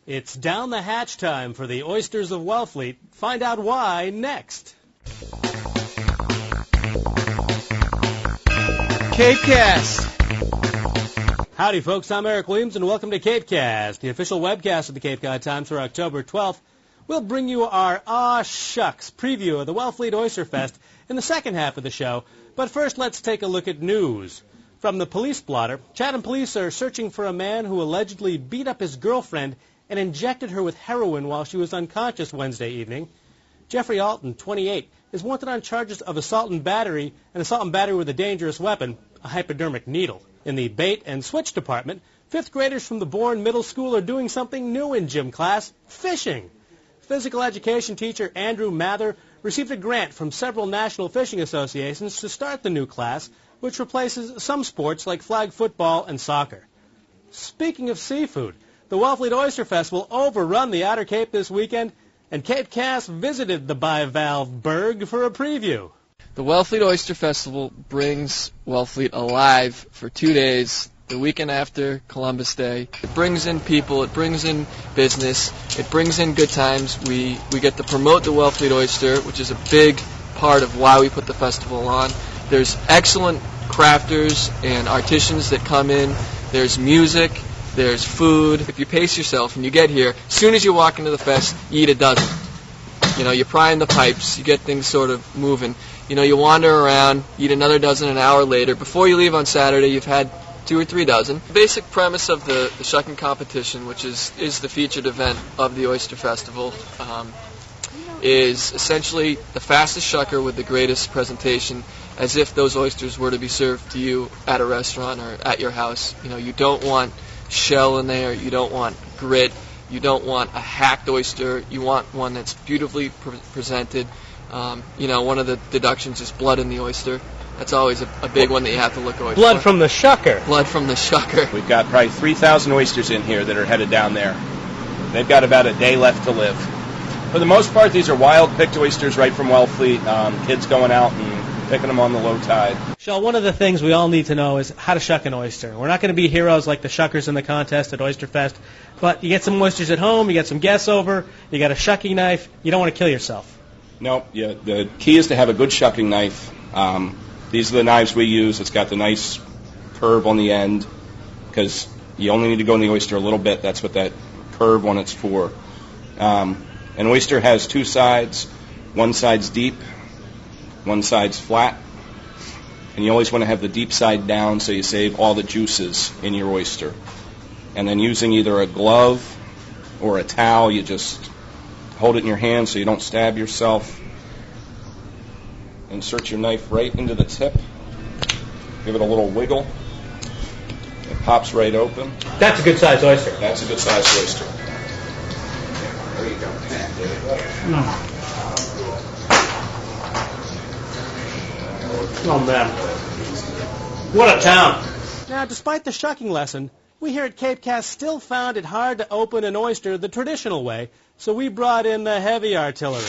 It's down the hatch time for the oysters of Wellfleet. Find out why next. CapeCast. Howdy, folks. I'm Eric Williams, and welcome to CapeCast, the official webcast of the Cape Cod Times for October 12th. We'll bring you our Aw Shucks preview of the Wellfleet OysterFest in the second half of the show. But first, let's take a look at news. From the police blotter, Chatham police are searching for a man who allegedly beat up his girlfriend and injected her with heroin while she was unconscious Wednesday evening. Jeffrey Alton, 28, is wanted on charges of assault and battery with a dangerous weapon, a hypodermic needle. In the bait and switch department, fifth graders from the Bourne Middle School are doing something new in gym class, fishing. Physical education teacher Andrew Mather received a grant from several national fishing associations to start the new class, which replaces some sports like flag football and soccer. Speaking of seafood, the Wellfleet OysterFest will overrun the Outer Cape this weekend, and CapeCast visited the bivalve berg for a preview. The Wellfleet Oyster Festival brings Wellfleet alive for 2 days, the weekend after Columbus Day. It brings in people, it brings in business, it brings in good times. We get to promote the Wellfleet Oyster, which is a big part of why we put the festival on. There's excellent crafters and artisans that come in. There's music. There's food. If you pace yourself and you get here, as soon as you walk into the fest, you eat a dozen. You know, you pry in the pipes, you get things sort of moving. You know, you wander around, eat another dozen an hour later. Before you leave on Saturday, you've had 2 or 3 dozen. The basic premise of the shucking competition, which is the featured event of the Oyster Festival, is essentially the fastest shucker with the greatest presentation, as if those oysters were to be served to you at a restaurant or at your house. You know, you don't want shell in there, you don't want grit, you don't want a hacked oyster, you want one that's beautifully presented. You know, one of the deductions is blood in the oyster. That's always a big one that you have to look for. Blood from the shucker. Blood from the shucker. We've got probably 3,000 oysters in here that are headed down there. They've got about a day left to live. For the most part, these are wild-picked oysters right from Wellfleet. Kids going out and picking them on the low tide. Shell, one of the things we all need to know is how to shuck an oyster. We're not going to be heroes like the shuckers in the contest at OysterFest, but you get some oysters at home, you get some guests over, you got a shucking knife, you don't want to kill yourself. No, the key is to have a good shucking knife. These are the knives we use. It's got the nice curve on the end because you only need to go in the oyster a little bit. That's what that curve on it's for. An oyster has 2 sides. One side's deep, one side's flat, and you always want to have the deep side down so you save all the juices in your oyster. And then using either a glove or a towel, you just hold it in your hand so you don't stab yourself. Insert your knife right into the tip. Give it a little wiggle. It pops right open. That's a good sized oyster. That's a good sized oyster. There you go. Oh, man. What a town. Now, despite the shucking lesson, we here at CapeCast still found it hard to open an oyster the traditional way, so we brought in the heavy artillery.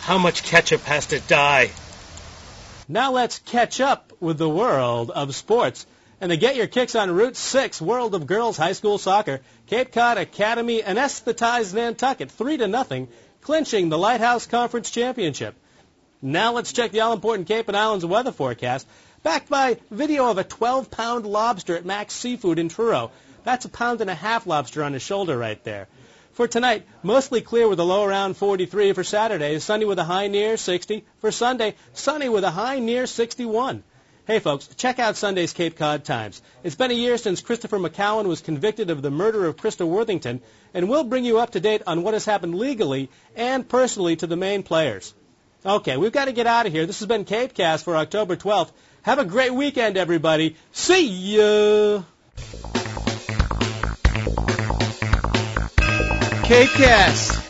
How much ketchup has to die? Now let's catch up with the world of sports. And to get your kicks on Route 6, World of Girls High School Soccer, Cape Cod Academy anesthetized Nantucket 3-0, clinching the Lighthouse Conference Championship. Now let's check the all-important Cape and Islands weather forecast, backed by video of a 12-pound lobster at Max Seafood in Truro. That's a 1.5 pound lobster on his shoulder right there. For tonight, mostly clear with a low around 43. For Saturday, sunny with a high near 60. For Sunday, sunny with a high near 61. Hey, folks, check out Sunday's Cape Cod Times. It's been a year since Christopher McCowan was convicted of the murder of Krista Worthington, and we'll bring you up to date on what has happened legally and personally to the main players. Okay, we've got to get out of here. This has been CapeCast for October 12th. Have a great weekend, everybody. See ya! CapeCast.